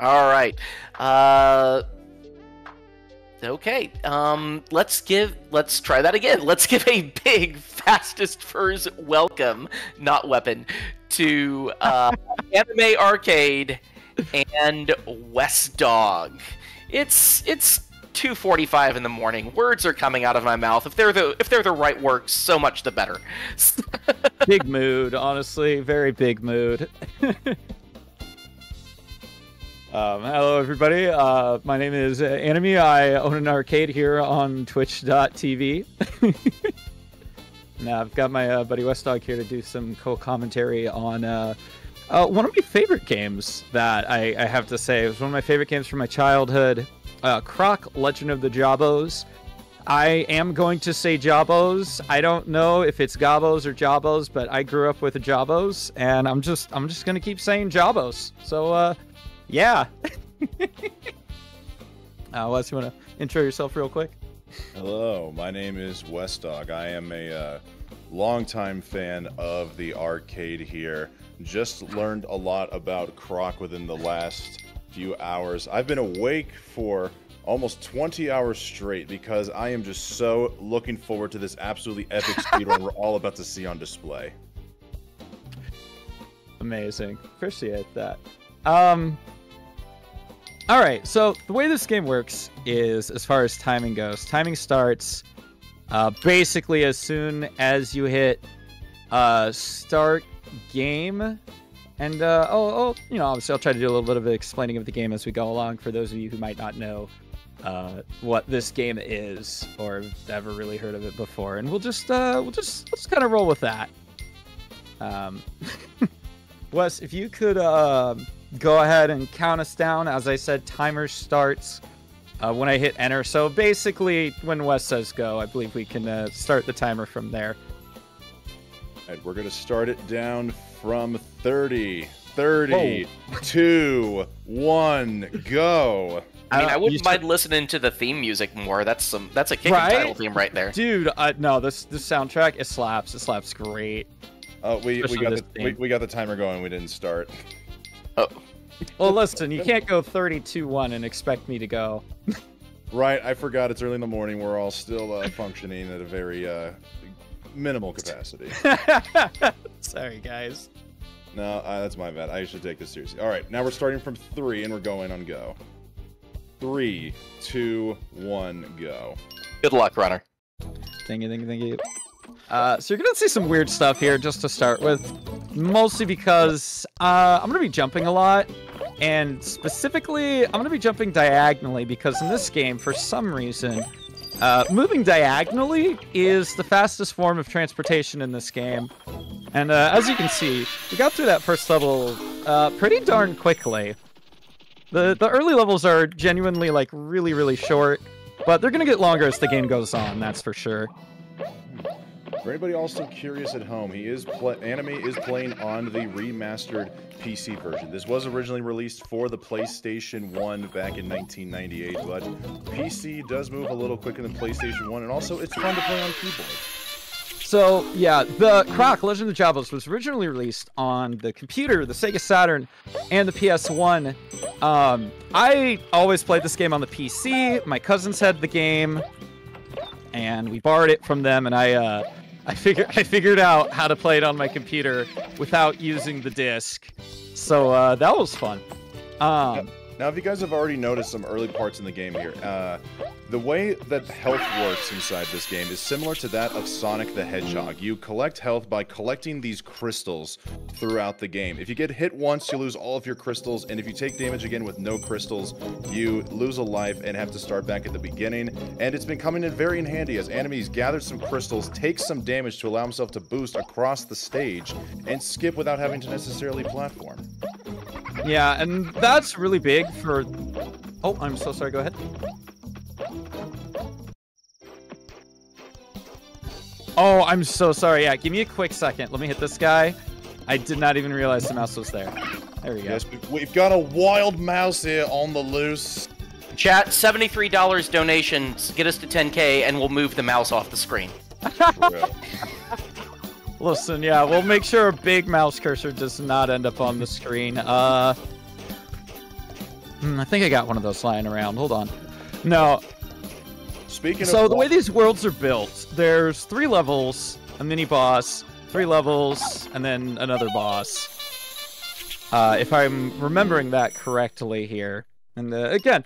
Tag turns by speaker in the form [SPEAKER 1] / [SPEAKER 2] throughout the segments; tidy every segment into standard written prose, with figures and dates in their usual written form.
[SPEAKER 1] All right. Okay. Let's try that again. Let's give a big fastest furs welcome, not weapon, to Anime Arcade and West Dog. It's 2:45 in the morning. Words are coming out of my mouth. If they're the right words, so much the better.
[SPEAKER 2] Big mood, honestly, very big mood. Hello, everybody. My name is Anime. I own an arcade here on Twitch.tv. Now I've got my buddy West Dog here to do some co-commentary on one of my favorite games that I have to say. It was one of my favorite games from my childhood. Croc, Legend of the Gobbos. I am going to say Gobbos. I don't know if it's Gobbos or Gobbos, but I grew up with Gobbos, and I'm just gonna keep saying Gobbos. So, yeah. Wes, you wanna intro yourself real quick?
[SPEAKER 3] Hello, my name is West Dog. I am a longtime fan of the arcade here. Just learned a lot about Croc within the last few hours. I've been awake for almost 20 hours straight because I am just so looking forward to this absolutely epic speedrun we're all about to see on display.
[SPEAKER 2] Amazing. Appreciate that. Alright, so the way this game works is, as far as timing goes, timing starts basically as soon as you hit start game. And, you know, obviously I'll try to do a little bit of explaining of the game as we go along for those of you who might not know what this game is or have ever really heard of it before. And we'll just kind of roll with that. Wes, if you could go ahead and count us down. As I said, timer starts when I hit enter. So basically, when Wes says go, I believe we can start the timer from there.
[SPEAKER 3] All right, we're going to start it down from 30, 30, 2, 1, go.
[SPEAKER 1] I mean, I wouldn't mind listening to the theme music more. That's a kicking title theme right there.
[SPEAKER 2] Dude, no, this soundtrack, it slaps. It slaps great.
[SPEAKER 3] We got the timer going. We didn't start.
[SPEAKER 1] Oh.
[SPEAKER 2] Well, listen, you can't go 30, 2, 1 and expect me to go.
[SPEAKER 3] Right, I forgot it's early in the morning. We're all still functioning at a very minimal capacity.
[SPEAKER 2] Sorry, guys.
[SPEAKER 3] No, that's my bad. I should take this seriously. All right, now we're starting from 3 and we're going on go. 3, 2, 1, go.
[SPEAKER 1] Good luck, runner.
[SPEAKER 2] Thank you. So you're gonna see some weird stuff here just to start with, mostly because I'm gonna be jumping a lot, and specifically I'm gonna be jumping diagonally because in this game, for some reason, moving diagonally is the fastest form of transportation in this game. And as you can see, we got through that first level pretty darn quickly. The early levels are genuinely like really short, but they're gonna get longer as the game goes on, that's for sure.
[SPEAKER 3] For anybody also curious at home, Anime is playing on the remastered PC version. This was originally released for the PlayStation 1 back in 1998, but PC does move a little quicker than PlayStation 1, and also it's fun to play on keyboard.
[SPEAKER 2] So, yeah, the Croc, Legend of the Gobbos, was originally released on the computer, the Sega Saturn, and the PS1. I always played this game on the PC. My cousins had the game, and we borrowed it from them, and I figured out how to play it on my computer without using the disc. So that was fun.
[SPEAKER 3] Now, if you guys have already noticed some early parts in the game here, the way that health works inside this game is similar to that of Sonic the Hedgehog. You collect health by collecting these crystals throughout the game. If you get hit once, you lose all of your crystals, and if you take damage again with no crystals, you lose a life and have to start back at the beginning. And it's been coming in very handy as Anime's gathered some crystals, takes some damage to allow himself to boost across the stage, and skip without having to necessarily platform.
[SPEAKER 2] Yeah, and that's really big for... Oh, I'm so sorry, go ahead. Oh, I'm so sorry. Yeah, give me a quick second. Let me hit this guy. I did not even realize the mouse was there. There we go.
[SPEAKER 3] Yes, we've got a wild mouse here on the loose.
[SPEAKER 1] Chat, $73 donations, get us to 10K, and we'll move the mouse off the screen.
[SPEAKER 2] Listen, yeah, we'll make sure a big mouse cursor does not end up on the screen. I think I got one of those lying around. Hold on. No.
[SPEAKER 3] Speaking of...
[SPEAKER 2] So the way these worlds are built, there's 3 levels, a mini-boss, 3 levels, and then another boss. If I'm remembering that correctly here. And again,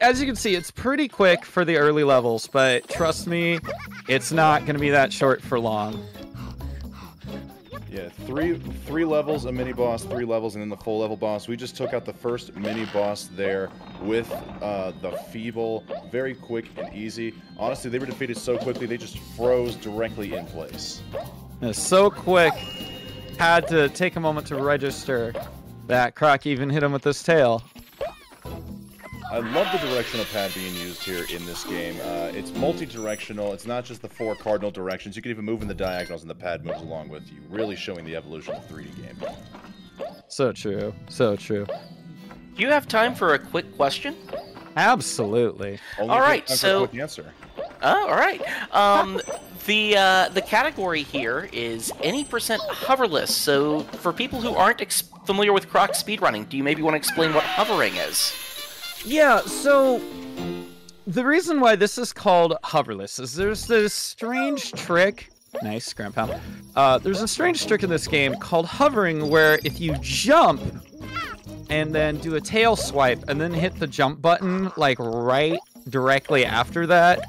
[SPEAKER 2] as you can see, it's pretty quick for the early levels, but trust me, it's not going to be that short for long.
[SPEAKER 3] Yeah, three levels, a mini-boss, 3 levels, and then the full level boss. We just took out the first mini-boss there with the Feeble. Very quick and easy. Honestly, they were defeated so quickly, they just froze directly in place.
[SPEAKER 2] It's so quick, had to take a moment to register that Croc even hit him with his tail.
[SPEAKER 3] I love the directional pad being used here in this game. It's multi-directional. It's not just the 4 cardinal directions. You can even move in the diagonals and the pad moves along with you, really showing the evolution of 3D gameplay.
[SPEAKER 2] So true. So true.
[SPEAKER 1] Do you have time for a quick question?
[SPEAKER 2] Absolutely.
[SPEAKER 3] Only
[SPEAKER 1] all right,
[SPEAKER 3] time for
[SPEAKER 1] so...
[SPEAKER 3] a quick answer.
[SPEAKER 1] All right. The category here is any percent hoverless. So for people who aren't familiar with Croc speedrunning, do you maybe want to explain what hovering is?
[SPEAKER 2] Yeah, so the reason why this is called Hoverless is there's this strange trick. Nice, Grandpa. There's a strange trick in this game called hovering where if you jump and then do a tail swipe and then hit the jump button like right directly after that,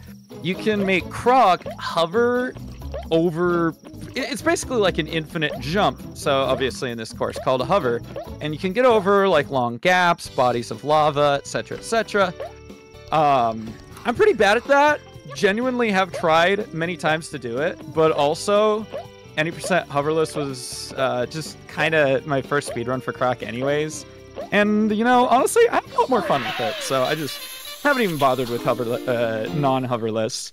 [SPEAKER 2] you can make Croc hover over... It's basically like an infinite jump, so obviously in this course called a hover, and you can get over like long gaps, bodies of lava, etc, etc. I'm pretty bad at that. Genuinely have tried many times to do it, but also any percent hoverless was just kind of my first speedrun for Croc anyways. And, you know, honestly, I had a lot more fun with it, so I just haven't even bothered with non-hoverless.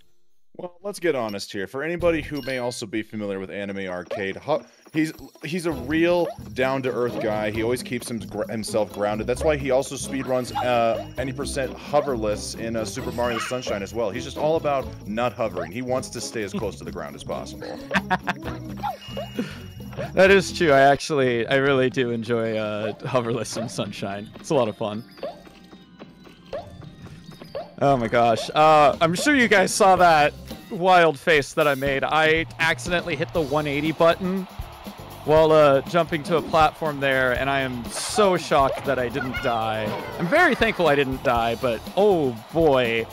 [SPEAKER 3] Well, let's get honest here. For anybody who may also be familiar with AnimeeArcade, he's a real down-to-earth guy. He always keeps himself grounded. That's why he also speedruns any percent hoverless in Super Mario Sunshine as well. He's just all about not hovering. He wants to stay as close to the ground as possible.
[SPEAKER 2] That is true. I really do enjoy Hoverless in Sunshine. It's a lot of fun. Oh my gosh. I'm sure you guys saw that wild face that I made. I accidentally hit the 180 button while jumping to a platform there, and I am so shocked that I didn't die. I'm very thankful I didn't die, but oh boy,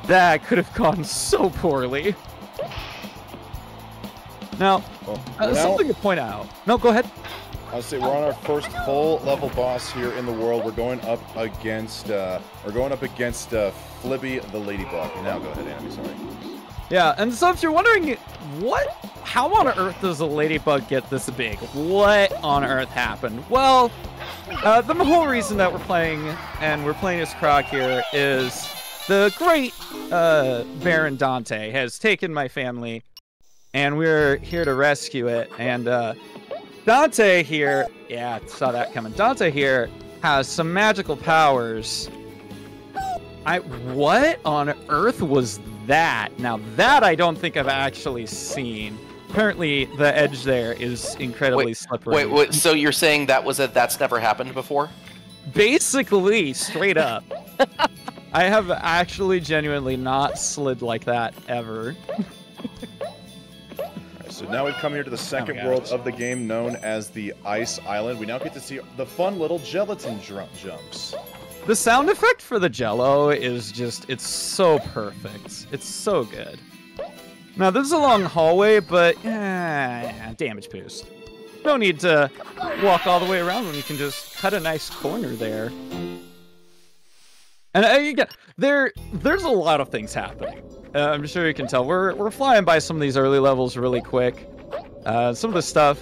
[SPEAKER 2] that could have gone so poorly. Now, something to point out. No, go ahead.
[SPEAKER 3] I'll say we're on our first full level boss here in the world. We're going up against Flibby the Ladybug. Now go ahead, Anime, sorry.
[SPEAKER 2] Yeah, and so if you're wondering how on earth does a ladybug get this big? What on earth happened? Well, the whole reason that we're playing as Croc here is the great Baron Dante has taken my family, and we're here to rescue it. And Dante here, yeah, saw that coming. Dante here has some magical powers. What on earth was that? Now that I don't think I've actually seen. Apparently the edge there is incredibly slippery.
[SPEAKER 1] Wait, so you're saying that's never happened before?
[SPEAKER 2] Basically, straight up. I have actually genuinely not slid like that ever.
[SPEAKER 3] So now we've come here to the second world of the game, known as the Ice Island. We now get to see the fun little gelatin jumps.
[SPEAKER 2] The sound effect for the Jello is just, it's so perfect. It's so good. Now, this is a long hallway, but damage boost. No need to walk all the way around when you can just cut a nice corner there. And again, there's a lot of things happening. I'm sure you can tell. We're flying by some of these early levels really quick. Some of the stuff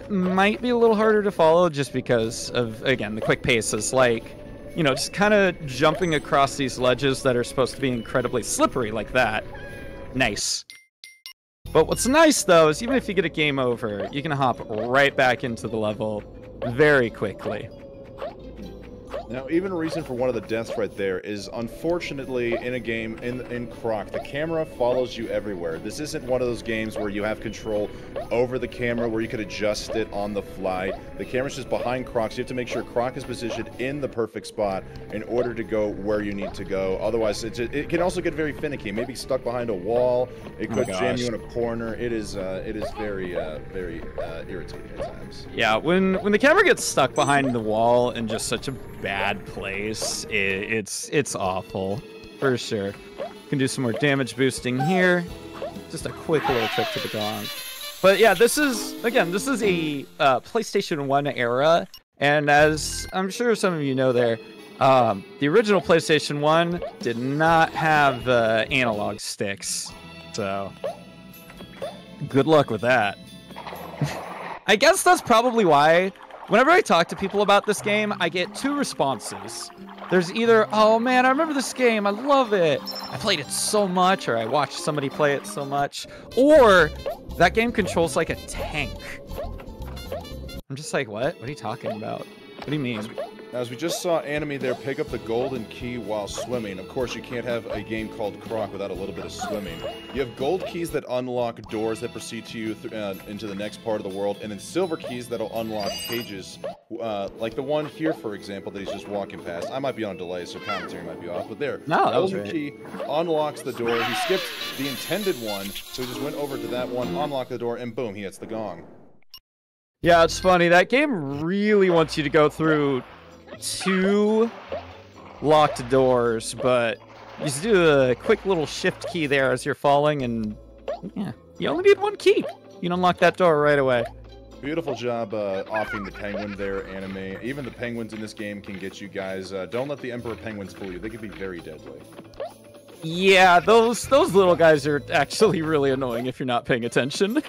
[SPEAKER 2] might be a little harder to follow just because of, again, the quick pace is like, you know, just kind of jumping across these ledges that are supposed to be incredibly slippery like that. Nice. But what's nice, though, is even if you get a game over, you can hop right back into the level very quickly.
[SPEAKER 3] Now, even a reason for one of the deaths right there is, unfortunately, in a game, in Croc, the camera follows you everywhere. This isn't one of those games where you have control over the camera, where you could adjust it on the fly. The camera's just behind Croc, so you have to make sure Croc is positioned in the perfect spot in order to go where you need to go. Otherwise, it can also get very finicky. Maybe stuck behind a wall. It could jam you in a corner. It is very irritating at times.
[SPEAKER 2] Yeah, when the camera gets stuck behind the wall in just such a bad place, it's awful for sure. Can do some more damage boosting here. Just a quick little trip to the gong. But yeah, this is a PlayStation 1 era, and as I'm sure some of you know there, the original PlayStation 1 did not have analog sticks, so good luck with that. I guess that's probably why whenever I talk to people about this game, I get two responses. There's either, oh man, I remember this game, I love it, I played it so much, or I watched somebody play it so much, or that game controls like a tank. I'm just like, what? What are you talking about? What do you mean?
[SPEAKER 3] As we just saw Anime there pick up the golden key while swimming. Of course, you can't have a game called Croc without a little bit of swimming. You have gold keys that unlock doors that proceed to you into the next part of the world, and then silver keys that'll unlock cages, like the one here, for example, that he's just walking past. I might be on delay, so commentary might be off, but there.
[SPEAKER 2] No, that was
[SPEAKER 3] golden key unlocks the door. He skipped the intended one, so he just went over to that one, unlocked the door, and boom, he hits the gong.
[SPEAKER 2] Yeah, it's funny. That game really wants you to go through 2 locked doors, but you just do a quick little shift key there as you're falling, and yeah, you only need 1 key. You can unlock that door right away.
[SPEAKER 3] Beautiful job offing the penguin there, Anime. Even the penguins in this game can get you guys. Don't let the Emperor penguins fool you. They can be very deadly.
[SPEAKER 2] Yeah, those little guys are actually really annoying if you're not paying attention.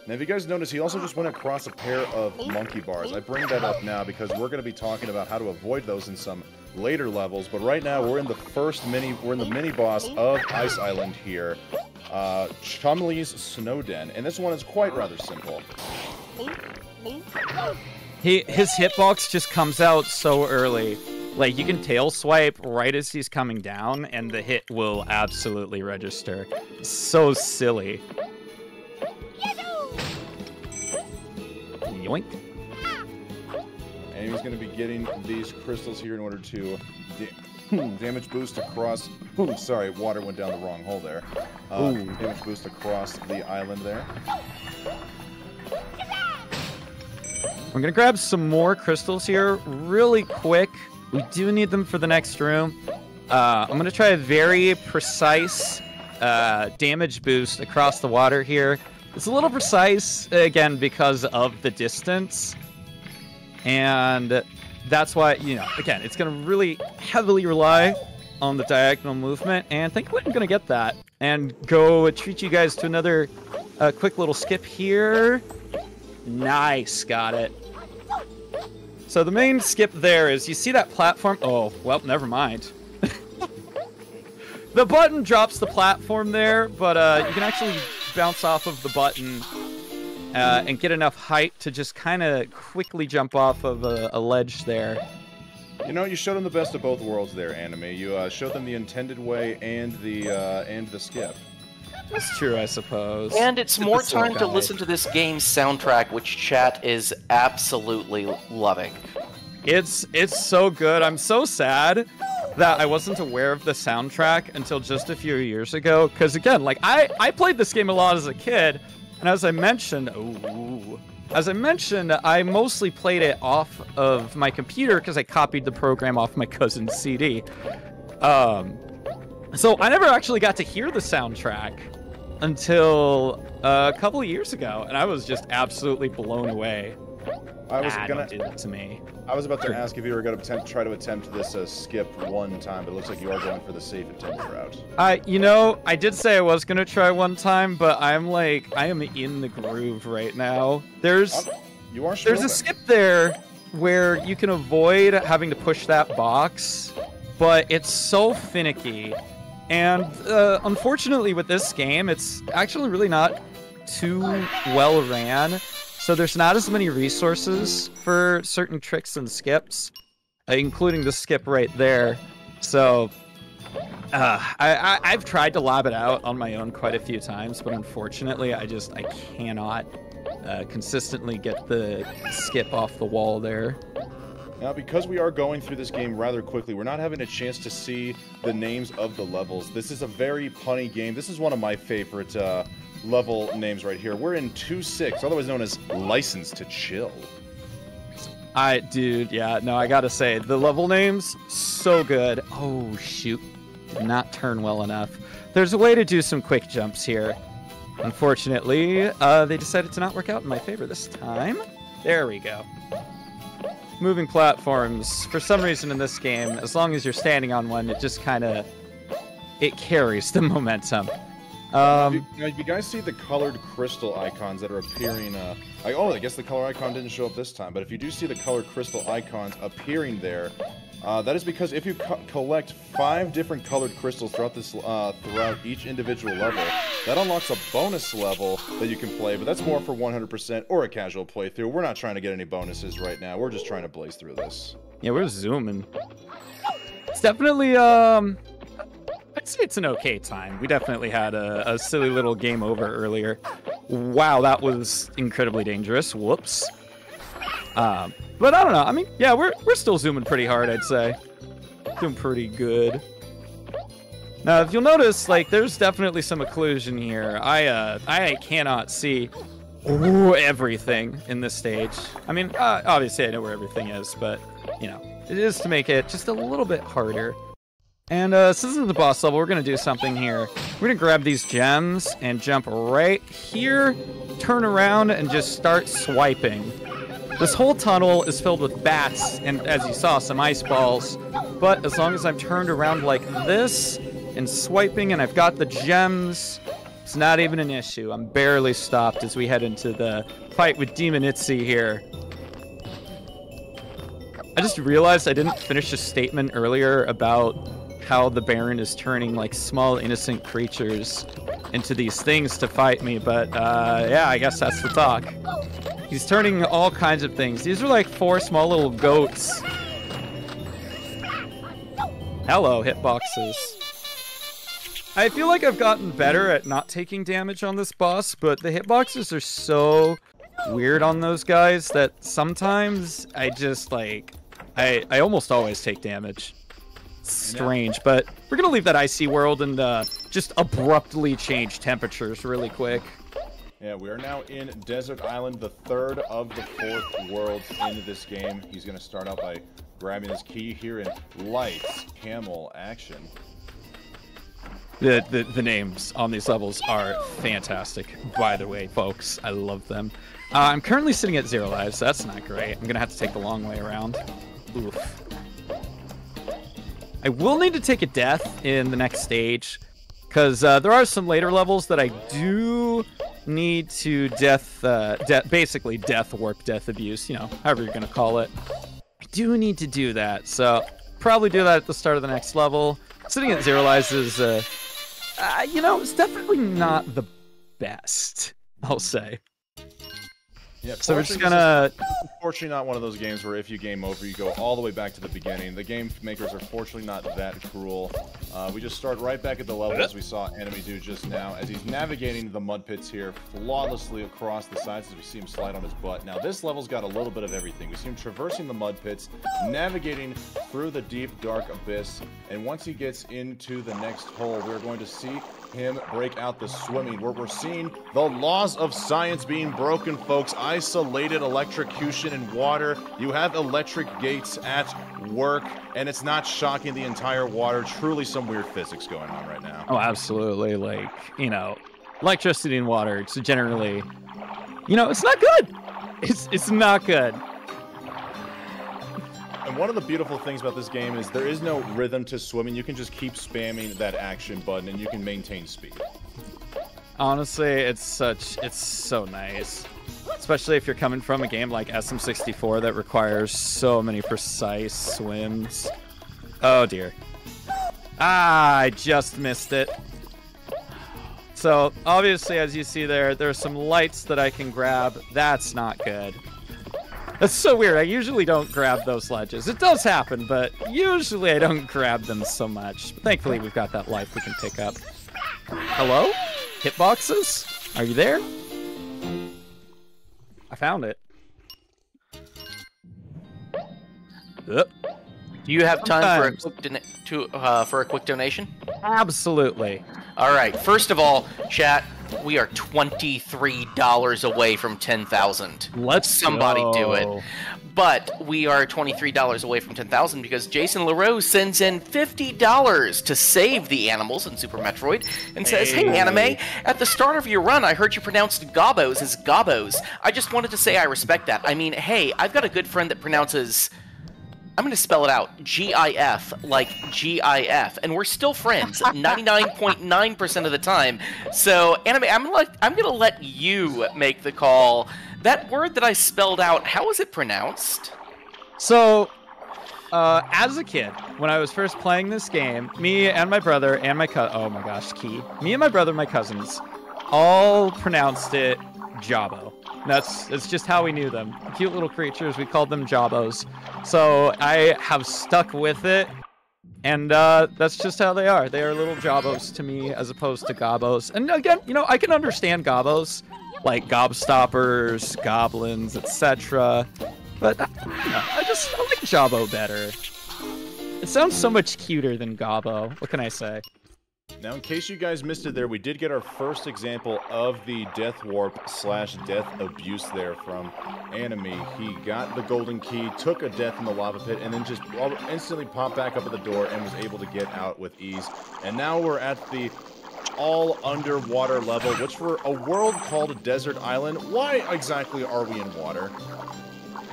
[SPEAKER 3] Now, if you guys notice, he also just went across a pair of monkey bars. I bring that up now because we're going to be talking about how to avoid those in some later levels. But right now, we're in the mini boss of Ice Island here, Chumley's Snow Den, and this one is quite rather simple.
[SPEAKER 2] His hitbox just comes out so early. Like, you can tail swipe right as he's coming down, and the hit will absolutely register. So silly. Yoink.
[SPEAKER 3] And he's going to be getting these crystals here in order to damage boost across... sorry, water went down the wrong hole there. Damage boost across the island there.
[SPEAKER 2] I'm going to grab some more crystals here really quick. We do need them for the next room. I'm going to try a very precise damage boost across the water here. It's a little precise, again, because of the distance. And that's why, you know, again, it's going to really heavily rely on the diagonal movement. And thankfully I'm going to get that. And go treat you guys to another quick little skip here. Nice, got it. So the main skip there is, you see that platform? Oh, well, never mind. The button drops the platform there, but you can actually bounce off of the button and get enough height to just kind of quickly jump off of a ledge there.
[SPEAKER 3] You know, you showed them the best of both worlds there, Anime. You showed them the intended way and the skip.
[SPEAKER 2] That's true, I suppose.
[SPEAKER 1] And it's more time to listen to this game's soundtrack, which chat is absolutely loving.
[SPEAKER 2] It's so good. I'm so sad that I wasn't aware of the soundtrack until just a few years ago. Because again, like I played this game a lot as a kid, and as I mentioned, I mostly played it off of my computer because I copied the program off my cousin's CD. So I never actually got to hear the soundtrack until a couple of years ago, and I was just absolutely blown away. Don't do that to me.
[SPEAKER 3] I was about to ask if you were going to try to attempt this skip one time, but it looks like you are going for the safe intended route.
[SPEAKER 2] You know, I did say I was going to try one time, but I am in the groove right now. There's a skip there where you can avoid having to push that box, but it's so finicky. And unfortunately with this game, it's actually really not too well ran. so there's not as many resources for certain tricks and skips, including the skip right there. So I've tried to lob it out on my own quite a few times, but unfortunately I cannot consistently get the skip off the wall there.
[SPEAKER 3] Now, because we are going through this game rather quickly, we're not having a chance to see the names of the levels. This is a very punny game. This is one of my favorite level names right here. We're in 2-6, otherwise known as License to Chill.
[SPEAKER 2] Dude, yeah, no, I gotta say, the level names, so good. Oh, shoot. Did not turn well enough. There's a way to do some quick jumps here. Unfortunately, they decided to not work out in my favor this time. There we go. Moving platforms, for some reason in this game, as long as you're standing on one, it just kind of, it carries the momentum.
[SPEAKER 3] Now, you guys see the colored crystal icons that are appearing, I guess the color icon didn't show up this time, but if you do see the colored crystal icons appearing there, that is because if you collect 5 different colored crystals throughout this, throughout each individual level, that unlocks a bonus level that you can play, but that's more for 100% or a casual playthrough. We're not trying to get any bonuses right now. We're just trying to blaze through this.
[SPEAKER 2] Yeah, we're zooming. It's definitely, I'd say it's an okay time. We definitely had a silly little game over earlier. Wow, that was incredibly dangerous. Whoops. But I don't know. I mean, yeah, we're still zooming pretty hard, I'd say. Doing pretty good. Now, if you'll notice, like, there's definitely some occlusion here. I cannot see everything in this stage. I mean, obviously I know where everything is, but, you know, it is to make it just a little bit harder. And since this is the boss level, we're going to do something here. We're going to grab these gems and jump right here, turn around, and just start swiping. This whole tunnel is filled with bats, and as you saw, some ice balls. But as long as I'm turned around like this, and swiping, and I've got the gems, it's not even an issue. I'm barely stopped as we head into the fight with Demon Itzy here. I just realized I didn't finish a statement earlier about how the Baron is turning like small innocent creatures into these things to fight me, but yeah, I guess that's the talk. He's turning all kinds of things. These are like 4 small little goats. Hello, hitboxes. I feel like I've gotten better at not taking damage on this boss, but the hitboxes are so weird on those guys that sometimes I just like, I almost always take damage. Strange, but we're gonna leave that icy world and just abruptly change temperatures really quick.
[SPEAKER 3] Yeah, we are now in Desert Island, the 3rd of the 4th worlds in this game. He's gonna start out by grabbing his key here in Lights Camel Action.
[SPEAKER 2] The names on these levels are fantastic, by the way, folks. I love them. I'm currently sitting at 0 lives, so that's not great. I'm gonna have to take the long way around. Oof. I will need to take a death in the next stage, because there are some later levels that I do need to basically death warp, death abuse, you know, however you're gonna call it. I do need to do that, so probably do that at the start of the next level. Sitting at 0 lives is, you know, it's definitely not the best, I'll say.
[SPEAKER 3] Yeah,
[SPEAKER 2] so we're just gonna...
[SPEAKER 3] Unfortunately not one of those games where if you game over, you go all the way back to the beginning. The game makers are fortunately not that cruel. We just start right back at the level as we saw Enemy do just now, as he's navigating the mud pits here flawlessly across the sides as we see him slide on his butt. Now this level's got a little bit of everything. We see him traversing the mud pits, navigating through the deep, dark abyss, and once he gets into the next hole, we're going to see him break out the swimming, where we're seeing the laws of science being broken, folks. Isolated electrocution in water. You have electric gates at work, and it's not shocking the entire water. Truly some weird physics going on right now.
[SPEAKER 2] Oh, absolutely. Like, you know, electricity and water, it's generally, you know, it's not good. It's not good.
[SPEAKER 3] And one of the beautiful things about this game is there is no rhythm to swimming. You can just keep spamming that action button and you can maintain speed.
[SPEAKER 2] Honestly, it's so nice. Especially if you're coming from a game like SM64 that requires so many precise swims. Oh dear. Ah, I just missed it. So, obviously, as you see there's some lights that I can grab. That's not good. That's so weird. I usually don't grab those ledges. It does happen, but usually I don't grab them so much. But thankfully, we've got that life we can pick up. Hello? Hitboxes? Are you there? I found it.
[SPEAKER 1] Do you have time for a quick donation?
[SPEAKER 2] Absolutely.
[SPEAKER 1] All right. First of all, chat, we are $23 away from 10,000.
[SPEAKER 2] Let's
[SPEAKER 1] somebody
[SPEAKER 2] go.
[SPEAKER 1] do it. But we are $23 away from 10,000 because Jason LaRose sends in $50 to save the animals in Super Metroid and says, "Hey, Anime, at the start of your run, I heard you pronounced Gobbos as Gobbos. I just wanted to say I respect that. I mean, hey, I've got a good friend that pronounces... I'm going to spell it out. G-I-F, like G-I-F. And we're still friends 99.9% of the time. So, Anime, I'm going to let you make the call. That word that I spelled out, how is it pronounced?
[SPEAKER 2] So, as a kid, when I was first playing this game, me and my brother and my oh my gosh, me and my brother and my cousins all pronounced it Jabbo. It's just how we knew them. Cute little creatures, we called them Jabbos. So I have stuck with it, and that's just how they are. They are little Jabbos to me, as opposed to Gobbos. And again, you know, I can understand Gobbos, like gobstoppers, goblins, etc. But I like Jabbo better. It sounds so much cuter than Gobbo. What can I say?
[SPEAKER 3] Now, in case you guys missed it there, we did get our first example of the death warp / death abuse there from Anime. He got the golden key, took a death in the lava pit, and then just instantly popped back up at the door and was able to get out with ease. And now we're at the all underwater level, which for a world called Desert Island, why exactly are we in water?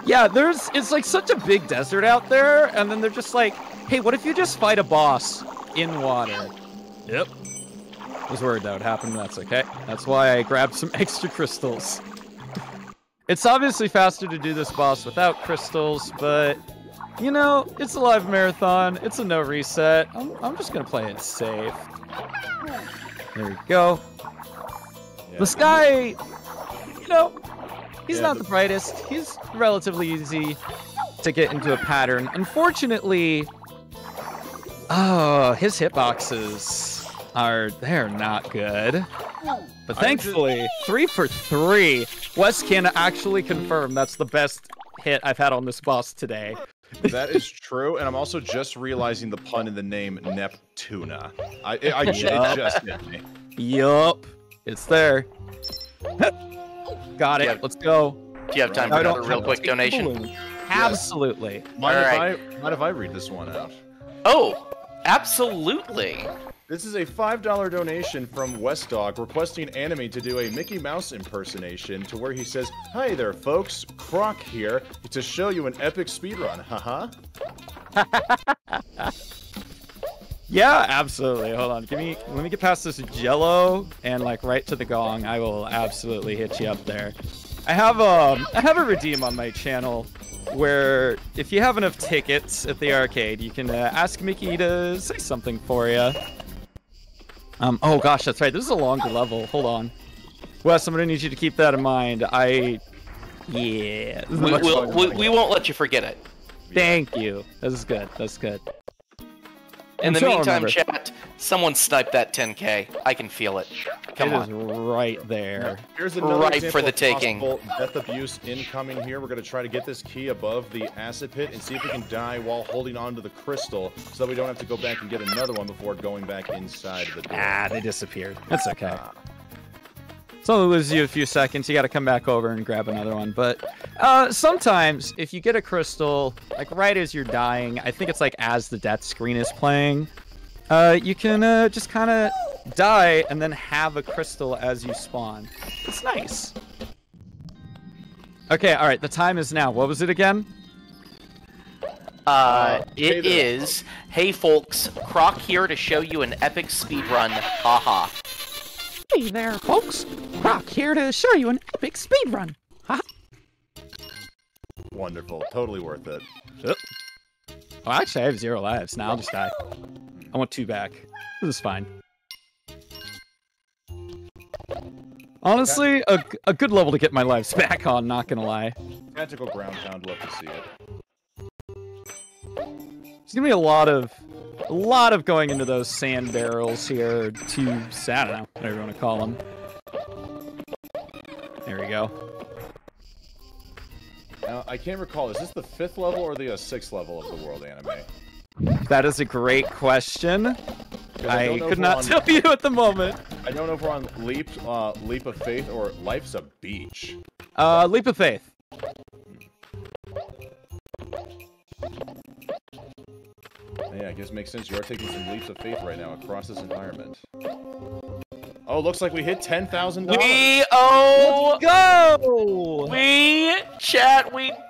[SPEAKER 2] Yeah, it's like such a big desert out there, and then they're just like, hey, what if you just fight a boss in water? Yep. I was worried that would happen, that's okay. That's why I grabbed some extra crystals. It's obviously faster to do this boss without crystals, but, you know, it's a live marathon, it's a no reset. I'm just gonna play it safe. There we go.
[SPEAKER 3] Yeah,
[SPEAKER 2] the sky, you know, he's not the brightest. He's relatively easy to get into a pattern. Unfortunately, his hitboxes they're not good. But thankfully, 3 for 3. Wes can actually confirm that's the best hit I've had on this boss today.
[SPEAKER 3] That is true, and I'm also just realizing the pun in the name Neptuna. It just hit me.
[SPEAKER 2] Yup. It's there. Got it.
[SPEAKER 1] Yeah.
[SPEAKER 2] Let's go.
[SPEAKER 1] Do you have time for another real quick donation?
[SPEAKER 2] Yes. Absolutely.
[SPEAKER 3] Mind if I read this one out?
[SPEAKER 1] Oh, absolutely.
[SPEAKER 3] This is a $5 donation from Westdog requesting Anime to do a Mickey Mouse impersonation to where he says, "Hi there, folks. Croc here to show you an epic speedrun. Haha."
[SPEAKER 2] Yeah, absolutely. Hold on. Let me get past this jello and like right to the gong. I will absolutely hit you up there. I have a redeem on my channel where if you have enough tickets at the arcade, you can ask Mickey to say something for you. Oh gosh, that's right. This is a longer level. Hold on. Wes, I'm gonna need you to keep that in mind. Yeah.
[SPEAKER 1] We won't let you forget it.
[SPEAKER 2] Thank you. This is good. That's good.
[SPEAKER 1] In the meantime, chat, someone sniped that 10K. I can feel it. Come on.
[SPEAKER 2] It is right there.
[SPEAKER 3] Here's another
[SPEAKER 1] Right
[SPEAKER 3] example
[SPEAKER 1] for the
[SPEAKER 3] of
[SPEAKER 1] taking.
[SPEAKER 3] possible death abuse incoming here. We're going to try to get this key above the acid pit and see if we can die while holding on to the crystal so that we don't have to go back and get another one before going back inside the door.
[SPEAKER 2] Ah, they disappeared. That's okay. So it loses you a few seconds. You got to come back over and grab another one. But sometimes, if you get a crystal, like right as you're dying, I think it's like as the death screen is playing, you can just kind of die and then have a crystal as you spawn. It's nice. Okay, all right. The time is now. What was it again?
[SPEAKER 1] It is, hey folks, Croc here to show you an epic speedrun. Haha.
[SPEAKER 2] Hey there, folks. Croc here to show you an epic speedrun. Ha!
[SPEAKER 3] Wonderful. Totally worth it.
[SPEAKER 2] Oh, actually, I have 0 lives. Now I'll just die. I want 2 back. This is fine. Honestly, a good level to get my lives back on, not gonna lie.
[SPEAKER 3] Tactical ground pound, love to see it.
[SPEAKER 2] There's gonna be a lot of going into those sand barrels here, tubes, I don't know, whatever you want to call them. There we go.
[SPEAKER 3] Now, I can't recall, is this the 5th level or the 6th level of the world anime?
[SPEAKER 2] That is a great question. I could not tell you at the moment.
[SPEAKER 3] I don't know if we're on Leap of Faith or Life's a Beach.
[SPEAKER 2] Leap of Faith.
[SPEAKER 3] Yeah, I guess it makes sense. You are taking some leaps of faith right now across this environment. Oh, looks like we hit $10,000.
[SPEAKER 1] Let's
[SPEAKER 2] go!
[SPEAKER 1] We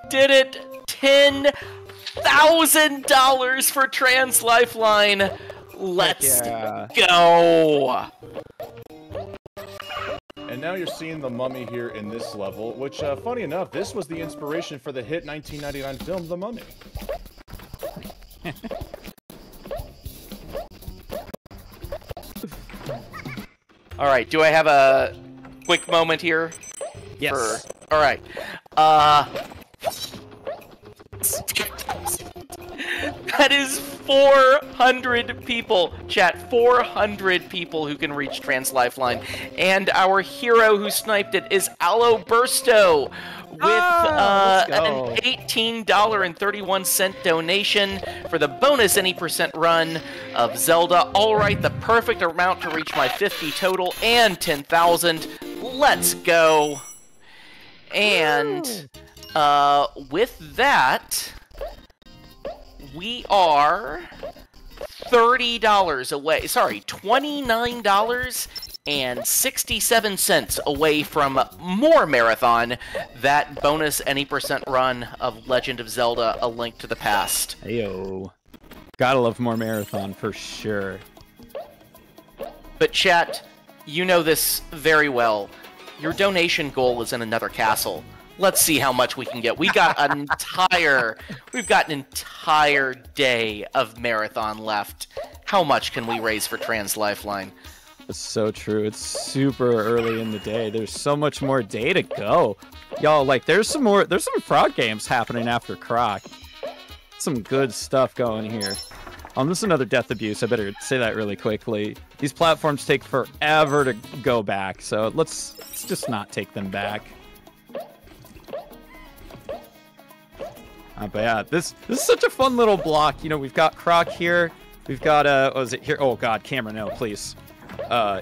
[SPEAKER 1] did it. $10,000 for Trans Lifeline. Let's go.
[SPEAKER 3] And now you're seeing the mummy here in this level, which, funny enough, this was the inspiration for the hit 1999 film, The Mummy.
[SPEAKER 1] All right, do I have a quick moment here?
[SPEAKER 2] Yes.
[SPEAKER 1] All right. That is 400 people, chat. 400 people who can reach Trans Lifeline. And our hero who sniped it is Aloe Bursto with an $18.31 donation for the bonus any % run of Zelda. All right, the perfect amount to reach my 50 total and 10,000. Let's go. And with that, we are $30 away. Sorry, $29.67 away from more Marathon. That bonus any % run of Legend of Zelda: A Link to the Past.
[SPEAKER 2] Heyo. Gotta love more Marathon for sure.
[SPEAKER 1] But chat, you know this very well. Your donation goal is in another castle. Let's see how much we can get. We've got an entire day of Marathon left. How much can we raise for Trans Lifeline?
[SPEAKER 2] It's so true. It's super early in the day. There's so much more day to go. Y'all, like, there's some frog games happening after Croc. Some good stuff going here. This is another death abuse. I better say that really quickly. These platforms take forever to go back, so let's just not take them back. But yeah, this is such a fun little block. You know, we've got Croc here. We've got what is it here? Oh God, camera, no, please.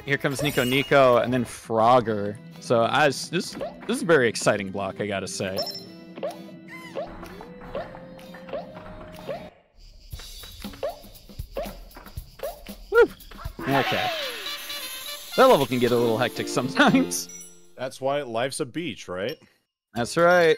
[SPEAKER 2] Here comes Nico, and then Frogger. So this is a very exciting block, I gotta say. Woo. Okay. That level can get a little hectic sometimes.
[SPEAKER 3] That's why life's a beach, right?
[SPEAKER 2] That's right.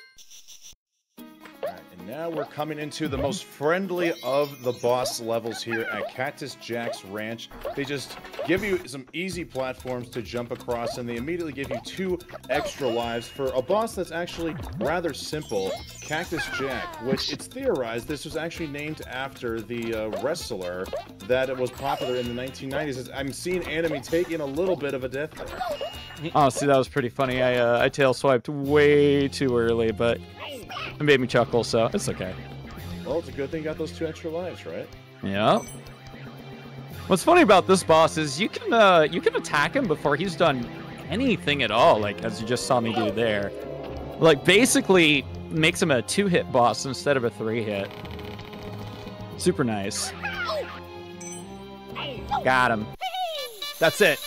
[SPEAKER 3] Now we're coming into the most friendly of the boss levels here at Cactus Jack's Ranch. They just give you some easy platforms to jump across, and they immediately give you 2 extra lives for a boss that's actually rather simple, Cactus Jack, which it's theorized this was actually named after the wrestler that was popular in the 1990s. I'm seeing Anime taking a little bit of a death there.
[SPEAKER 2] Honestly, that was pretty funny. I tail swiped way too early, but it made me chuckle, so it's okay.
[SPEAKER 3] Well, it's a good thing you got those 2 extra lives, right?
[SPEAKER 2] Yeah. What's funny about this boss is you can attack him before he's done anything at all, like as you just saw me do there. Like basically makes him a 2-hit boss instead of a 3-hit. Super nice. Got him. That's it.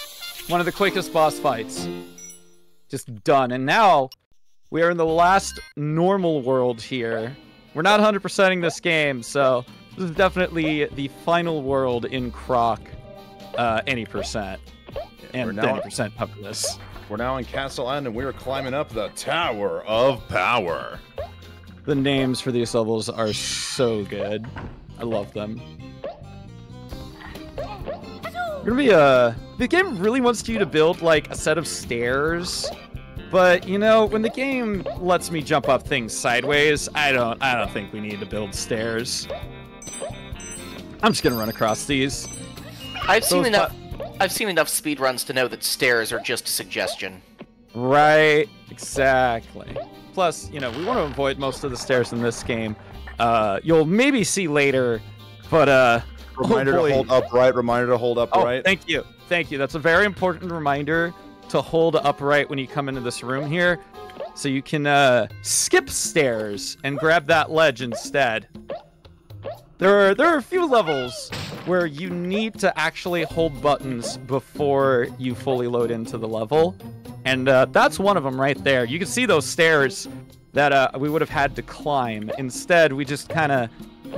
[SPEAKER 2] One of the quickest boss fights. Just done. And now we are in the last normal world here. We're not 100%ing this game, so this is definitely the final world in Croc, any %. And any % up for this.
[SPEAKER 3] We're now in Castle Island, and we're climbing up the Tower of Power.
[SPEAKER 2] The names for these levels are so good. I love them. Gonna be the game really wants you to build like a set of stairs. But, you know, when the game lets me jump up things sideways, I don't think we need to build stairs. I'm just gonna run across these.
[SPEAKER 1] I've seen enough speedruns to know that stairs are just a suggestion.
[SPEAKER 2] Right, exactly. Plus, you know, we want to avoid most of the stairs in this game. You'll maybe see later, but
[SPEAKER 3] Reminder to hold upright. Reminder to hold upright.
[SPEAKER 2] Oh, thank you. Thank you. That's a very important reminder to hold upright when you come into this room here. So you can skip stairs and grab that ledge instead. There are a few levels where you need to actually hold buttons before you fully load into the level. And that's one of them right there. You can see those stairs that we would have had to climb. Instead, we just kind of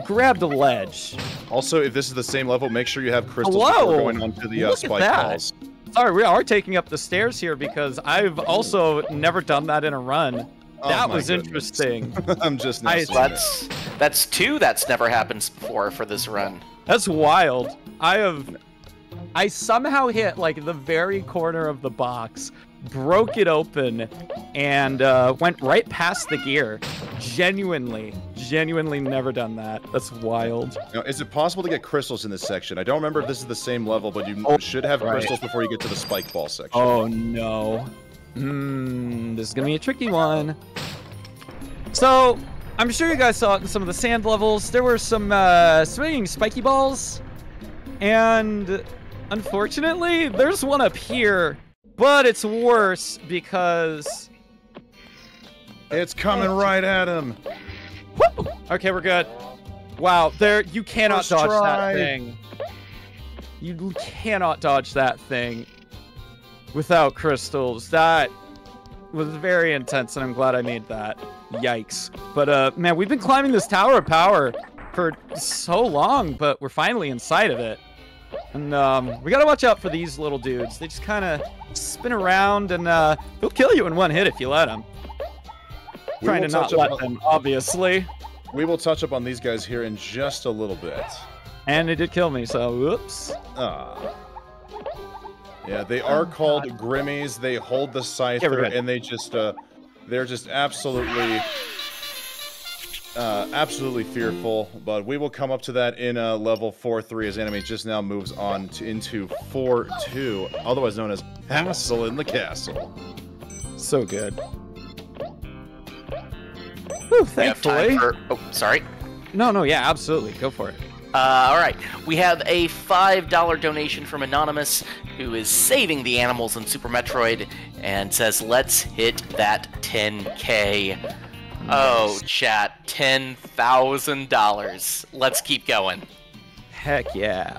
[SPEAKER 2] grabbed a ledge.
[SPEAKER 3] Also, if this is the same level, make sure you have crystals
[SPEAKER 2] Hello?
[SPEAKER 3] before going onto the spike balls.
[SPEAKER 2] Sorry, we are taking up the stairs here because I've also never done that in a run. That was interesting.
[SPEAKER 3] I'm just now
[SPEAKER 1] That's two that's never happened before for this run.
[SPEAKER 2] That's wild. I somehow hit like the very corner of the box, broke it open, and went right past the gear. Genuinely never done that. That's wild.
[SPEAKER 3] Now, is it possible to get crystals in this section? I don't remember if this is the same level, but you should have crystals before you get to the spike ball section.
[SPEAKER 2] Oh no. This is gonna be a tricky one. So, I'm sure you guys saw it in some of the sand levels. There were some swinging spiky balls, and unfortunately, there's one up here, but it's worse because
[SPEAKER 3] it's coming right at him.
[SPEAKER 2] Woo! Okay, we're good. Wow, you cannot dodge that thing. You cannot dodge that thing without crystals. That was very intense, and I'm glad I made that. Yikes. But, man, we've been climbing this Tower of Power for so long, but we're finally inside of it. And, we gotta watch out for these little dudes. They just kind of spin around, and, they'll kill you in one hit if you let them. Trying to not let them, obviously.
[SPEAKER 3] We will touch up on these guys here in just a little bit.
[SPEAKER 2] And they did kill me, so whoops.
[SPEAKER 3] Yeah, they are called Grimmies. They hold the Scyther, and they just, they're just absolutely fearful. But we will come up to that in level 4-3 as Anime just now moves on into 4-2, otherwise known as Hassle in the Castle.
[SPEAKER 2] So good. Whew, thankfully.
[SPEAKER 1] Oh, sorry.
[SPEAKER 2] No, yeah, absolutely. Go for it.
[SPEAKER 1] All right. We have a $5 donation from Anonymous, who is saving the animals in Super Metroid, and says, let's hit that 10K. Nice. Oh, chat, $10,000. Let's keep going.
[SPEAKER 2] Heck yeah.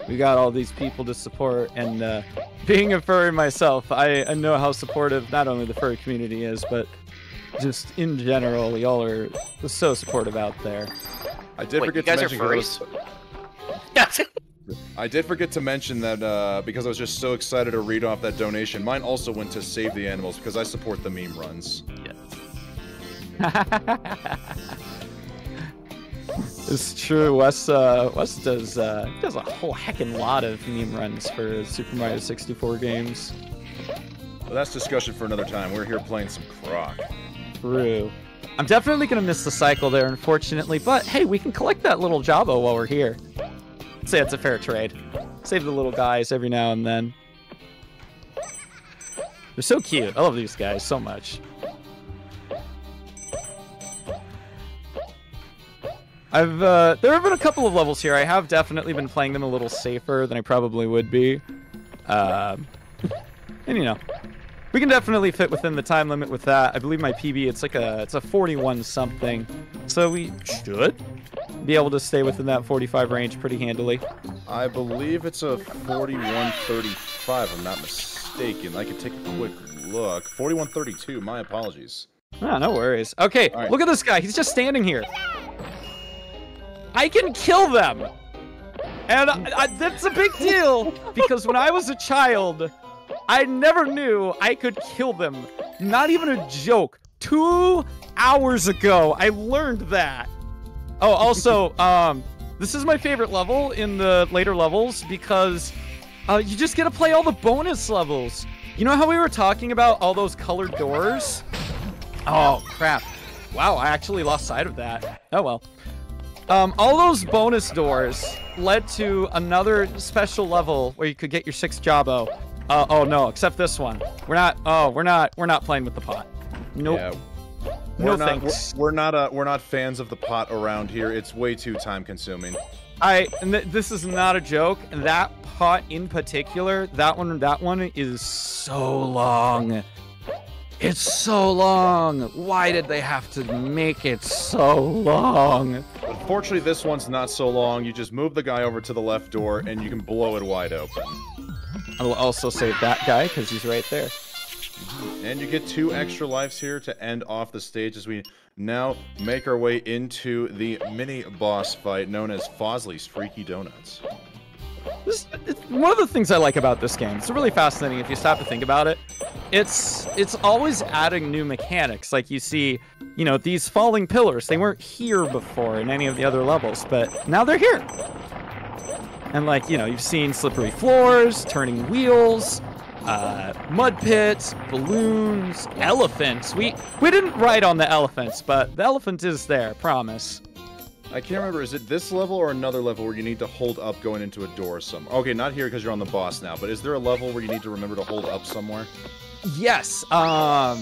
[SPEAKER 2] We got all these people to support, and being a furry myself, I know how supportive not only the furry community is, but just in general, y'all are so supportive out there.
[SPEAKER 3] I did forget to mention I did forget to mention that because I was just so excited to read off that donation. Mine also went to Save the Animals because I support the meme runs.
[SPEAKER 2] It's true. Wes does a whole heckin' lot of meme runs for Super Mario 64 games.
[SPEAKER 3] Well, that's discussion for another time. We're here playing some Croc.
[SPEAKER 2] True. I'm definitely gonna miss the cycle there, unfortunately, but hey, we can collect that little Jabbo while we're here. I'd say it's a fair trade. Save the little guys every now and then. They're so cute. I love these guys so much. There have been a couple of levels here. I have definitely been playing them a little safer than I probably would be. And you know, we can definitely fit within the time limit with that. I believe my PB, it's a 41 something. So we should be able to stay within that 45 range pretty handily.
[SPEAKER 3] I believe it's a 4135, I'm not mistaken. I could take a quick look. 4132, my apologies.
[SPEAKER 2] Oh, no worries. Okay, right. Look at this guy. He's just standing here. I can kill them. And that's a big deal because when I was a child, I never knew I could kill them. Not even a joke. 2 hours ago, I learned that. Oh, also, this is my favorite level in the later levels because you just get to play all the bonus levels. You know how we were talking about all those colored doors? Oh, crap. Wow, I actually lost sight of that. Oh, well. All those bonus doors led to another special level where you could get your 6th Jabbo. Oh no, except this one. We're not playing with the pot. Nope.
[SPEAKER 3] Yeah.
[SPEAKER 2] No thanks.
[SPEAKER 3] We're not fans of the pot around here. It's way too time consuming.
[SPEAKER 2] This is not a joke. That pot in particular, that one is so long. It's so long. Why did they have to make it so long?
[SPEAKER 3] Unfortunately, this one's not so long. You just move the guy over to the left door, and you can blow it wide open.
[SPEAKER 2] I will also save that guy, because he's right there.
[SPEAKER 3] And you get 2 extra lives here to end off the stage as we now make our way into the mini-boss fight known as Fosley's Freaky Donuts.
[SPEAKER 2] It's one of the things I like about this game. It's really fascinating if you stop to think about it. It's always adding new mechanics. Like you see, you know, these falling pillars. They weren't here before in any of the other levels, but now they're here. And like, you know, you've seen slippery floors, turning wheels, mud pits, balloons, elephants. We didn't ride on the elephants, but the elephant is there, promise.
[SPEAKER 3] I can't remember, is it this level or another level where you need to hold up going into a door somewhere? Okay, not here because you're on the boss now, but is there a level where you need to remember to hold up somewhere?
[SPEAKER 2] Yes, on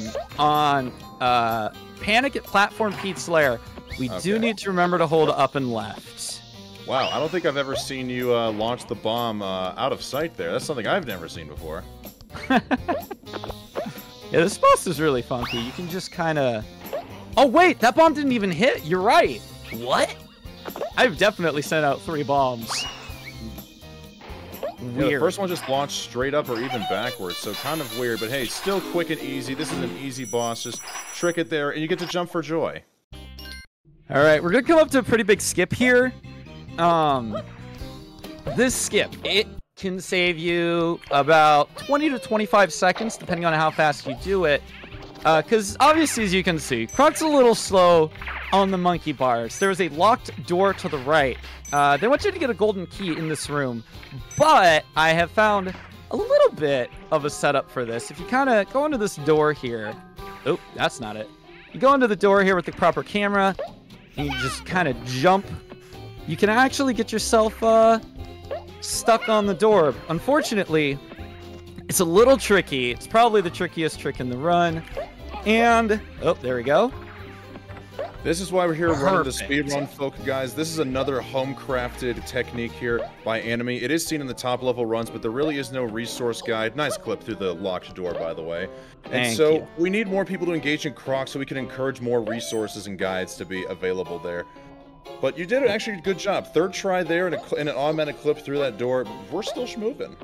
[SPEAKER 2] Panic at Platform Pete's Lair, we do need to remember to hold up and left.
[SPEAKER 3] Wow, I don't think I've ever seen you launch the bomb out of sight there. That's something I've never seen before.
[SPEAKER 2] Yeah, this boss is really funky. You can just kind of... Oh, wait, that bomb didn't even hit. You're right. What? I've definitely sent out 3 bombs. Weird.
[SPEAKER 3] Yeah, the first one just launched straight up or even backwards, so kind of weird. But hey, still quick and easy. This is an easy boss. Just trick it there, and you get to jump for joy.
[SPEAKER 2] All right, we're going to come up to a pretty big skip here. This skip, it can save you about 20 to 25 seconds, depending on how fast you do it. Because obviously, as you can see, Croc's a little slow on the monkey bars. There's a locked door to the right. They want you to get a golden key in this room, but I have found a little bit of a setup for this. If you kind of go into this door here, oh, that's not it. You go into the door here with the proper camera, and you just kind of jump. You can actually get yourself stuck on the door. Unfortunately, it's a little tricky. It's probably the trickiest trick in the run. And, oh, there we go.
[SPEAKER 3] This is why we're here running the speedrun, folk, guys. This is another home-crafted technique here by Anime. It is seen in the top-level runs, but there really is no resource guide. Nice clip through the locked door, by the way. And so we need more people to engage in Croc so we can encourage more resources and guides to be available there. But you did actually a good job. 3rd try there and an automatic clip through that door. We're still schmoving.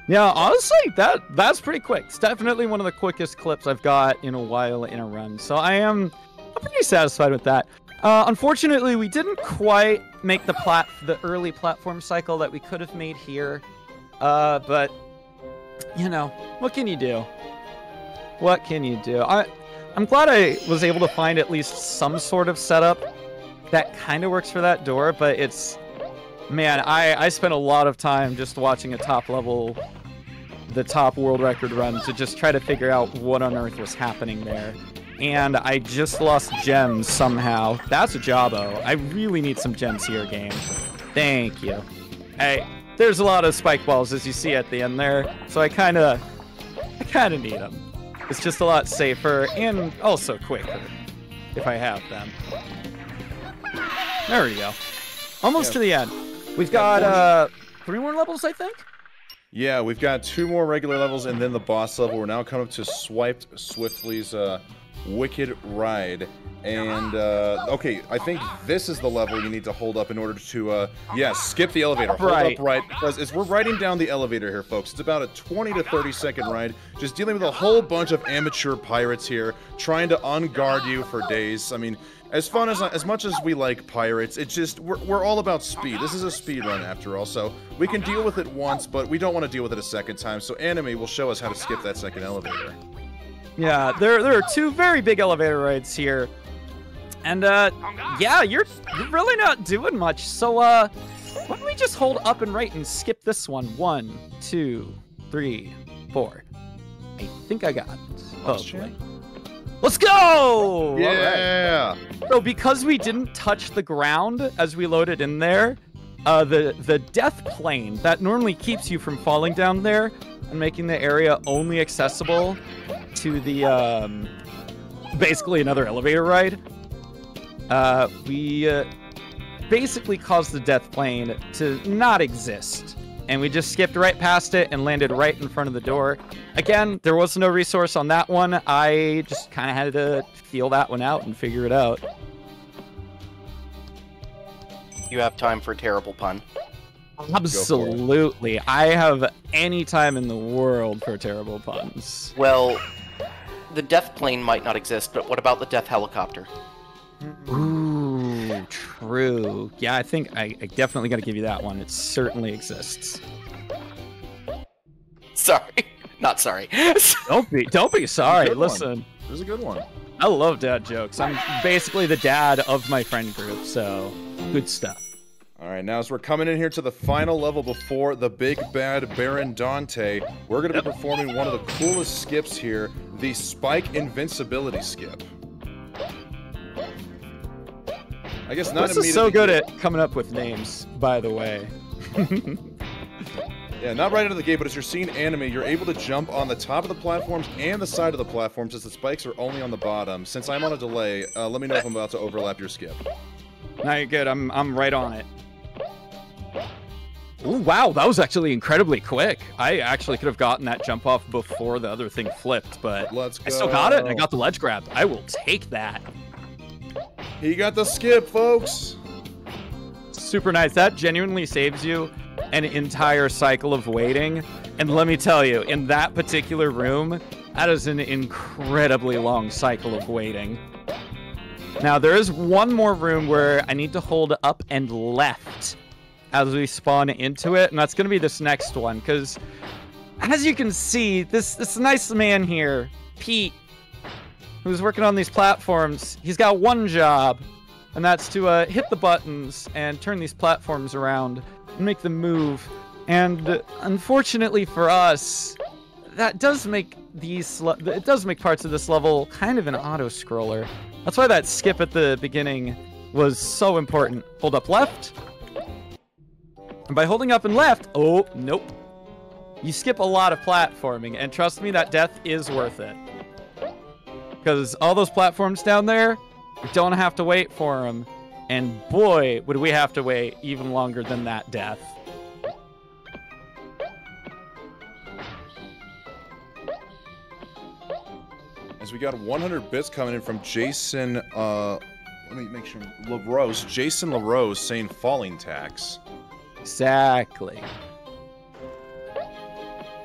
[SPEAKER 2] Yeah, honestly, that's pretty quick. It's definitely one of the quickest clips I've got in a while in a run. So I'm pretty satisfied with that. Unfortunately, we didn't quite make the early platform cycle that we could have made here. But, you know, what can you do? What can you do? I'm glad I was able to find at least some sort of setup that kind of works for that door, but it's... Man, I spent a lot of time just watching the top world record run to just try to figure out what on earth was happening there. And I just lost gems somehow. That's a jobbo. I really need some gems here, game. Thank you. Hey, there's a lot of spike balls, as you see at the end there, so I kind of need them. It's just a lot safer and also quicker if I have them. There we go. Almost to the end. We've got 3 more levels, I think?
[SPEAKER 3] Yeah, we've got 2 more regular levels and then the boss level. We're now coming up to Swiped Swiftly's Wicked Ride. And, okay, I think this is the level you need to hold up in order to, skip the elevator. Hold up right, because as we're riding down the elevator here, folks, it's about a 20 to 30 second ride, just dealing with a whole bunch of amateur pirates here, trying to unguard you for days. I mean, as much as we like pirates, it's just, we're all about speed. This is a speed run after all, so we can deal with it once, but we don't want to deal with it a second time, so Anime will show us how to skip that second elevator. Yeah,
[SPEAKER 2] there are 2 very big elevator rides here. And, yeah, you're really not doing much, so, why don't we just hold up and right and skip this one? 1, 2, 3, 4. I think I got it. Hopefully. Let's go!
[SPEAKER 3] Yeah!
[SPEAKER 2] Right. So because we didn't touch the ground as we loaded in there, the death plane that normally keeps you from falling down there and making the area only accessible to the, basically another elevator ride, we basically caused the death plane to not exist. And we just skipped right past it and landed right in front of the door. Again, there was no resource on that one. I just kind of had to feel that one out and figure it out.
[SPEAKER 1] You have time for a terrible pun.
[SPEAKER 2] Absolutely. I have any time in the world for terrible puns.
[SPEAKER 1] Well, the death plane might not exist, but what about the death helicopter?
[SPEAKER 2] Ooh, true. Yeah, I think I definitely got to give you that one. It certainly exists.
[SPEAKER 1] Sorry. Not sorry.
[SPEAKER 2] Don't be sorry. Listen.
[SPEAKER 3] This is a good one.
[SPEAKER 2] I love dad jokes. I'm basically the dad of my friend group, so good stuff.
[SPEAKER 3] All right, now as we're coming in here to the final level before the big bad Baron Dante, we're going to be performing one of the coolest skips here, the Spike Invincibility skip. I guess not.
[SPEAKER 2] This is so good at coming up with names, by the way.
[SPEAKER 3] Yeah, not right out of the gate, but as you're seeing anime, you're able to jump on the top of the platforms and the side of the platforms as the spikes are only on the bottom. Since I'm on a delay, let me know if I'm about to overlap your skip.
[SPEAKER 2] No, you're good. I'm right on it. Ooh, wow, that was actually incredibly quick. I actually could have gotten that jump off before the other thing flipped, but
[SPEAKER 3] Let's go.
[SPEAKER 2] I still got it. I got the ledge grab. I will take that.
[SPEAKER 3] He got the skip, folks.
[SPEAKER 2] Super nice. That genuinely saves you an entire cycle of waiting. And let me tell you, in that particular room, that is an incredibly long cycle of waiting. Now, there is one more room where I need to hold up and left as we spawn into it, and that's going to be this next one, because as you can see, this nice man here, Pete, who's working on these platforms, he's got one job, and that's to hit the buttons and turn these platforms around and make them move. And unfortunately for us, that does make it does make parts of this level kind of an auto-scroller. That's why that skip at the beginning was so important. Hold up left. And by holding up and left, oh, nope. You skip a lot of platforming, and trust me, that death is worth it. Because all those platforms down there, we don't have to wait for them. And boy, would we have to wait even longer than that death.
[SPEAKER 3] As we got 100 bits coming in from Jason, let me make sure, LaRose, Jason LaRose saying falling tax.
[SPEAKER 2] Exactly.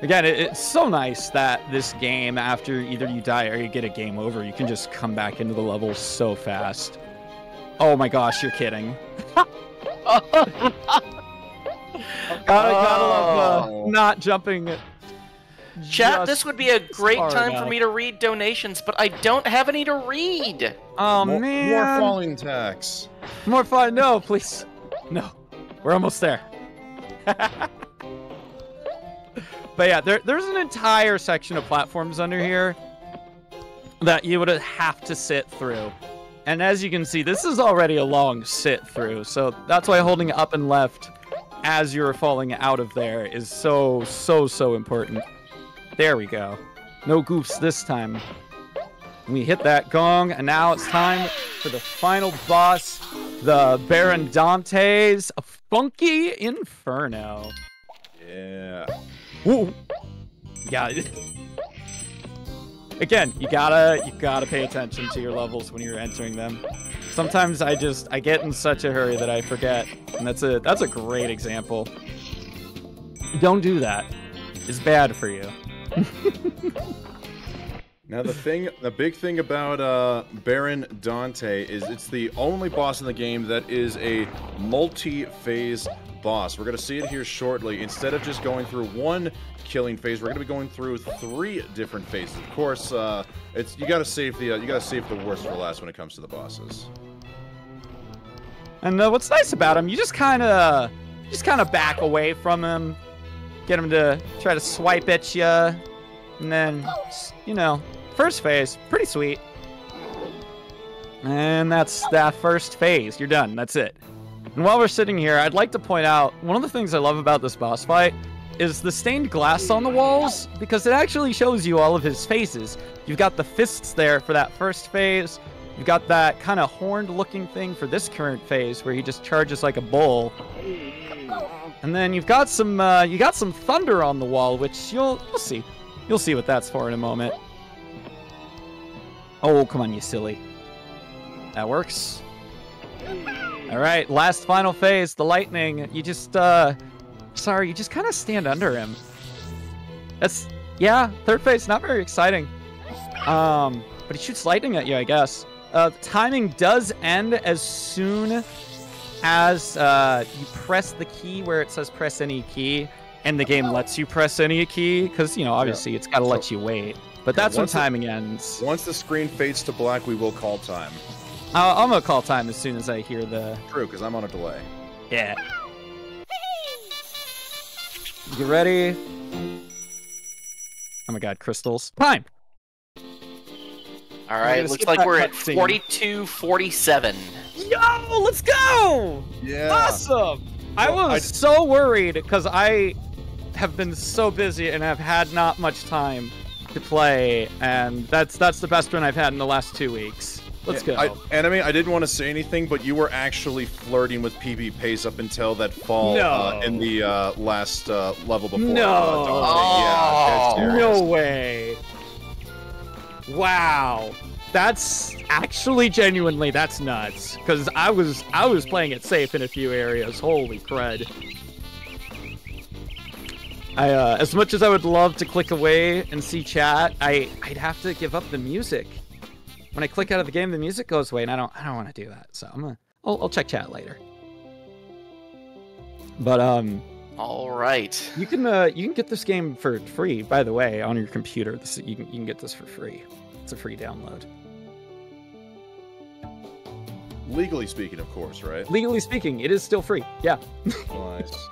[SPEAKER 2] Again, it's so nice that this game, after either you die or you get a game over, you can just come back into the level so fast. Oh my gosh, you're kidding. Gotta love not jumping.
[SPEAKER 1] Chat, this would be a great time for me to read donations, but I don't have any to read.
[SPEAKER 2] Oh,
[SPEAKER 3] man. More falling tax.
[SPEAKER 2] More fun. No, please. No. We're almost there. But yeah, there's an entire section of platforms under here that you would have to sit through. And as you can see, this is already a long sit through. So that's why holding up and left as you're falling out of there is so important. There we go. No goofs this time. We hit that gong, and now it's time for the final boss, the Baron Dante's Funky Inferno.
[SPEAKER 3] Yeah.
[SPEAKER 2] Ooh. Yeah. Again, you gotta pay attention to your levels when you're entering them. Sometimes I get in such a hurry that I forget, and that's a great example. Don't do that. It's bad for you.
[SPEAKER 3] Now the big thing about Baron Dante is it's the only boss in the game that is a multi-phase boss. We're gonna see it here shortly. Instead of just going through one killing phase, we're gonna be going through 3 different phases. Of course, you gotta save the worst for last when it comes to the bosses.
[SPEAKER 2] And what's nice about him, you just kind of back away from him, get him to try to swipe at you, and then, you know, first phase, pretty sweet. And that's that first phase. You're done. That's it. And while we're sitting here, I'd like to point out, one of the things I love about this boss fight is the stained glass on the walls, because it actually shows you all of his phases. You've got the fists there for that first phase. You've got that kind of horned-looking thing for this current phase, where he just charges like a bull. And then you've got some thunder on the wall, which you'll see. You'll see what that's for in a moment. Oh, come on, you silly. That works. All right, last final phase, the lightning. You just, you just kind of stand under him. Yeah, third phase, not very exciting. But he shoots lightning at you, I guess. Timing does end as soon as you press the key where it says press any key, and the game lets you press any key, because, obviously it's got to let you wait. But that's when timing ends.
[SPEAKER 3] Once the screen fades to black, we will call time.
[SPEAKER 2] I'm going to call time as soon as I hear the...
[SPEAKER 3] True, because I'm on a delay.
[SPEAKER 2] Yeah. You ready? Oh my god, crystals. Time!
[SPEAKER 1] All right, looks like we're at 42-47.
[SPEAKER 2] Yo, let's go!
[SPEAKER 3] Yeah.
[SPEAKER 2] Awesome! I was so worried because I have been so busy and have had not much time to play, and that's the best run I've had in the last 2 weeks. Let's go.
[SPEAKER 3] Anime, I didn't want to say anything, but you were actually flirting with PB pace up until that fall in the last level before.
[SPEAKER 2] No.
[SPEAKER 3] Yeah,
[SPEAKER 2] no way. Wow. That's actually genuinely, that's nuts. Because I was playing it safe in a few areas. Holy crud. As much as I would love to click away and see chat, I'd have to give up the music. When I click out of the game, the music goes away, and I don't want to do that. So I'll check chat later. But
[SPEAKER 1] all right.
[SPEAKER 2] You can get this game for free, by the way, on your computer. You can get this for free. It's a free download.
[SPEAKER 3] Legally speaking, of course, right?
[SPEAKER 2] Legally speaking, it is still free. Yeah.
[SPEAKER 3] Nice.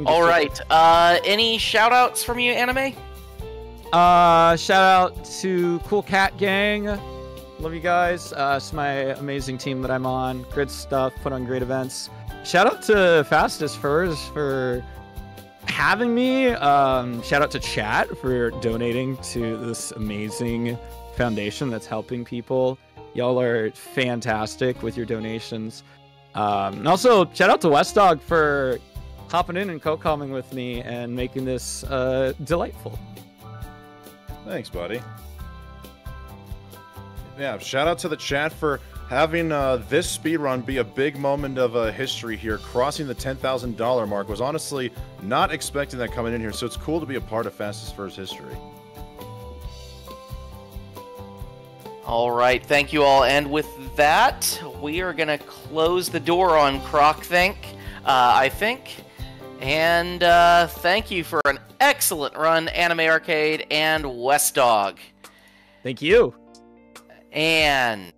[SPEAKER 1] All right. Any shout-outs from you, Anime?
[SPEAKER 2] Shout out to Cool Cat Gang. Love you guys. It's my amazing team that I'm on. Great stuff. Put on great events. Shout out to Fastest Furs for having me. Shout out to chat for donating to this amazing foundation that's helping people. Y'all are fantastic with your donations. And also, shout out to West Dog for hopping in and co-calming with me and making this delightful.
[SPEAKER 3] Thanks, buddy. Yeah, shout out to the chat for having this speedrun be a big moment of history here. Crossing the $10,000 mark was honestly not expecting that coming in here, so it's cool to be a part of Fastest Furs history.
[SPEAKER 1] All right, thank you all. And with that, we are going to close the door on Croc, I think. And thank you for an excellent run, AnimeeArcade and West Dog.
[SPEAKER 2] Thank you.
[SPEAKER 1] And